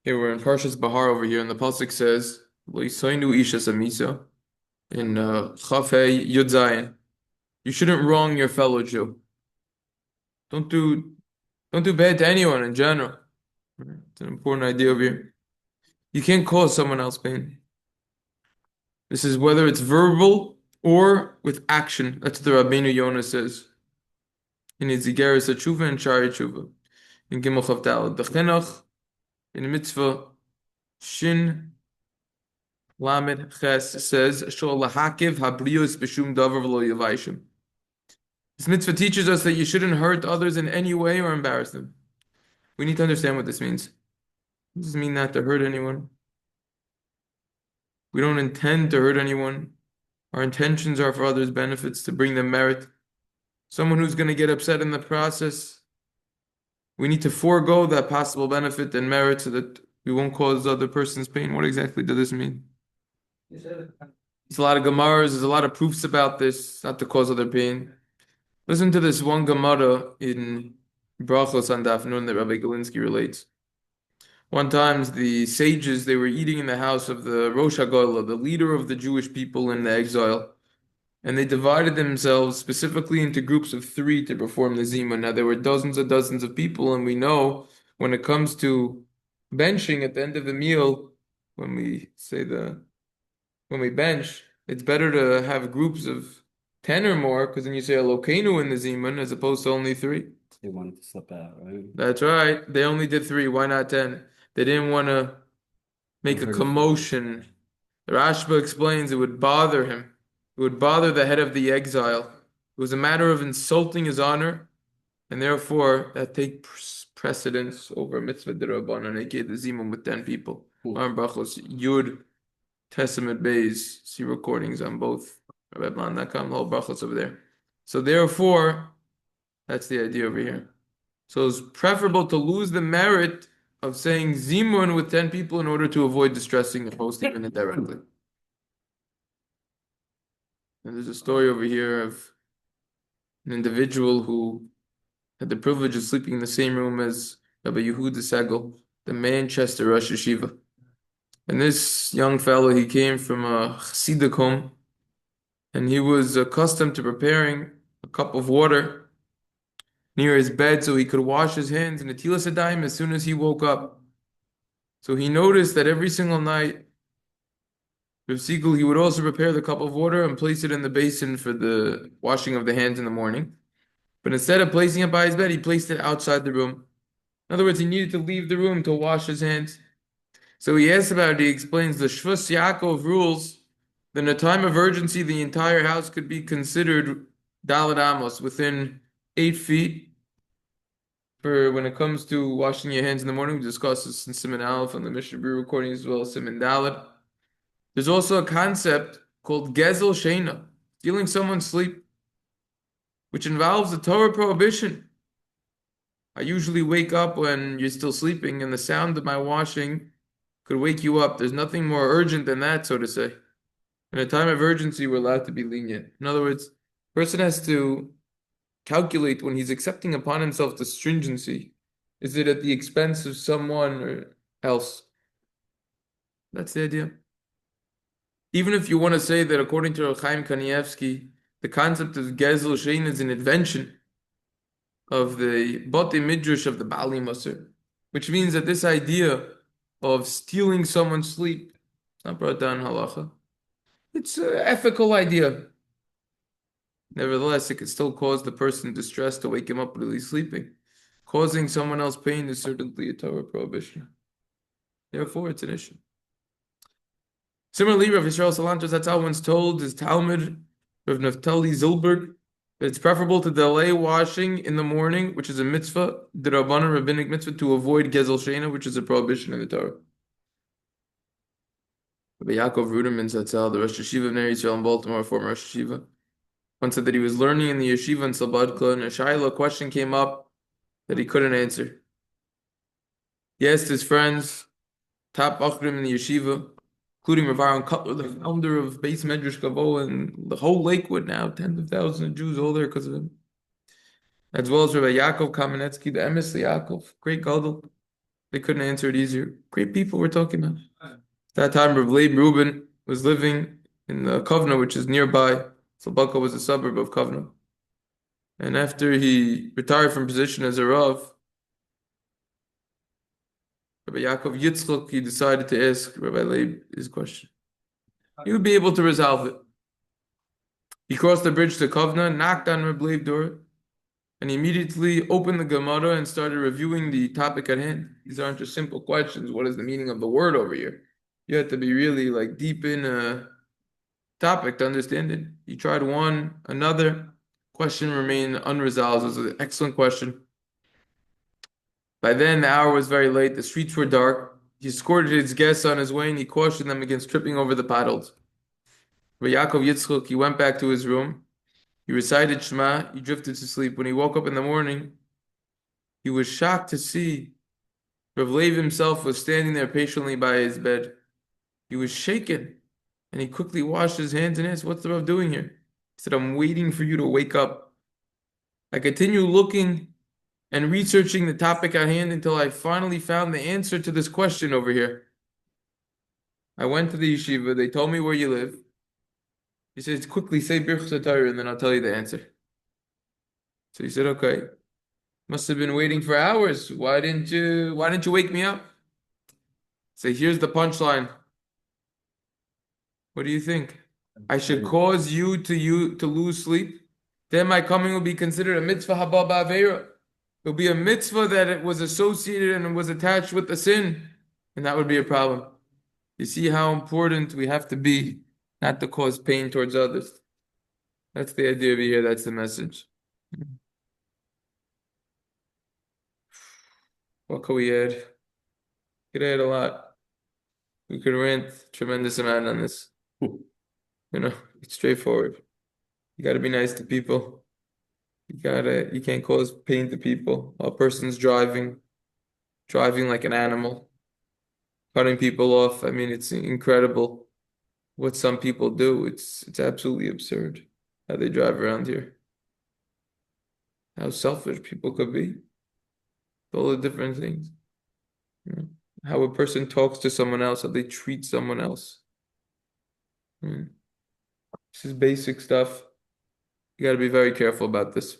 Okay, we're in parshas Behar over here, and the pasuk says, "Loisoinu isha samisa" in Chaf Hey Yud Zayin. You shouldn't wrong your fellow Jew. Don't do don't do bad to anyone in general. Right? It's an important idea over here. You can't cause someone else pain. This is whether it's verbal or with action. That's what the Rabbeinu Yonah says in his Igeres HaTshuva and Shari Tshuva in Gimel Chav Daled. The Chinuch in the mitzvah Shin Lamed Ches says, "Shol lahakiv habrius b'shum davar v'lo yavaishim." This mitzvah teaches us that you shouldn't hurt others in any way or embarrass them. We need to understand what this means. It doesn't mean not to hurt anyone. We don't intend to hurt anyone. Our intentions are for others' benefits, to bring them merit. Someone who's going to get upset in the process, we need to forego that possible benefit and merit so that we won't cause the other person's pain. What exactly does this mean? There's a lot of Gemaras, there's a lot of proofs about this, not to cause other pain. Listen to this one Gemara in Brachos on Daf Nun that Rabbi Galinsky relates. One time, the sages, they were eating in the house of the Rosh HaGolah, the leader of the Jewish people in the exile, and they divided themselves specifically into groups of three to perform the Zima. Now, there were dozens of people, and we know when it comes to benching at the end of the meal, when we bench, it's better to have groups of 10 or more, because then you say a Elokeinu in the Zeman as opposed to only three. They wanted to slip out, right? That's right. They only did three. Why not 10? They didn't want to make a commotion. The Rashba explains it would bother him. It would bother the head of the exile. It was a matter of insulting his honor, and therefore that takes precedence over mitzvah d'Rabbanan, aka the Zeman with 10 people. Brachos Yud Testament Bays. See recordings on both. Rabbi.com, the whole brachos over there. So therefore, that's the idea over here. So it's preferable to lose the merit of saying Zimun with 10 people in order to avoid distressing the host even indirectly. And there's a story over here of an individual who had the privilege of sleeping in the same room as Rabbi Yehuda Segel, the Manchester Rosh Yeshiva. And this young fellow, he came from a Chassidic home, and he was accustomed to preparing a cup of water near his bed so he could wash his hands in the Netilas Yadayim as soon as he woke up. So he noticed that every single night, Rav Siegel, he would also prepare the cup of water and place it in the basin for the washing of the hands in the morning. But instead of placing it by his bed, he placed it outside the room. In other words, he needed to leave the room to wash his hands. So he asks about it. He explains the Shvus Yaakov rules that in a time of urgency, the entire house could be considered Daled Amos, within 8 feet. For when it comes to washing your hands in the morning, we discussed this in Siman Aleph on the Mishnah Berurah recording as well as Siman Dalet. There's also a concept called Gezel Sheina, stealing someone's sleep, which involves a Torah prohibition. I usually wake up when you're still sleeping, and the sound of my washing could wake you up. There's nothing more urgent than that, so to say. In a time of urgency, we're allowed to be lenient. In other words, a person has to calculate when he's accepting upon himself the stringency. Is it at the expense of someone or else? That's the idea. Even if you want to say that according to Rav Chaim Kanievsky, the concept of Gezel Shein is an invention of the Bate Midrash of the Bali Musar, which means that this idea of stealing someone's sleep, it's not brought down in halacha. It's an ethical idea. Nevertheless, it could still cause the person distress to wake him up while he's sleeping. Causing someone else pain is certainly a Torah prohibition. Therefore, it's an issue. Similarly, Rav Yisrael Salanter Zatzal once told his Talmud, Rav Naftali Zilberg, that it's preferable to delay washing in the morning, which is a mitzvah, the Rabbanan rabbinic mitzvah, to avoid Gezel Sheina, which is a prohibition in the Torah. Rabbi Yaakov Ruderman Zatzal, the Rosh Yeshiva of Ner Yisrael in Baltimore, former Rosh Yeshiva, once said that he was learning in the yeshiva in Slobodka, and a Shaila question came up that he couldn't answer. He asked his friends, top Achrim in the yeshiva, including Rav Aaron Cutler, the founder of Beis Medrash Kavo, and the whole Lakewood now, tens of thousands of Jews all there because of him. As well as Rabbi Yaakov Kamenetsky, the Emes Yaakov, great gadol. They couldn't answer it easier. Great people we're talking about. At that time, Rav Leib Reuben was living in Kovna, which is nearby. Slobodka was a suburb of Kovna. And after he retired from position as a Rav, Rabbi Yaakov Yitzchok, he decided to ask Rabbi Leib his question. He would be able to resolve it. He crossed the bridge to Kovna, knocked on Rabbi Leib's door, and he immediately opened the Gemara and started reviewing the topic at hand. These aren't just simple questions. What is the meaning of the word over here? You have to be really like deep in a topic to understand it. He tried one, another. Question remained unresolved. It was an excellent question. By then, the hour was very late. The streets were dark. He escorted his guests on his way, and he cautioned them against tripping over the paddles. But Yaakov Yitzchok, he went back to his room. He recited Shema. He drifted to sleep. When he woke up in the morning, he was shocked to see Rav Leib himself was standing there patiently by his bed. He was shaken, and he quickly washed his hands and asked, "What's the Rav doing here?" He said, "I'm waiting for you to wake up." I continued looking and researching the topic at hand until I finally found the answer to this question over here. I went to the yeshiva. They told me where you live. He said, "Quickly say Birchas Torah, and then I'll tell you the answer." So he said, "Okay. Must have been waiting for hours. Why didn't you wake me up?" So here's the punchline. What do you think? I should cause you to lose sleep? Then my coming will be considered a mitzvah haba ba'aveira. It will be a mitzvah that it was associated and was attached with the sin, and that would be a problem. You see how important we have to be not to cause pain towards others. That's the idea over here. That's the message. What could we add? We could add a lot. We could rant a tremendous amount on this. It's straightforward. You got to be nice to people. You can't cause pain to people. A person's driving like an animal, cutting people off. I mean, it's incredible what some people do. It's absolutely absurd how they drive around here. How selfish people could be. All the different things. How a person talks to someone else, how they treat someone else. This is basic stuff. You got to be very careful about this.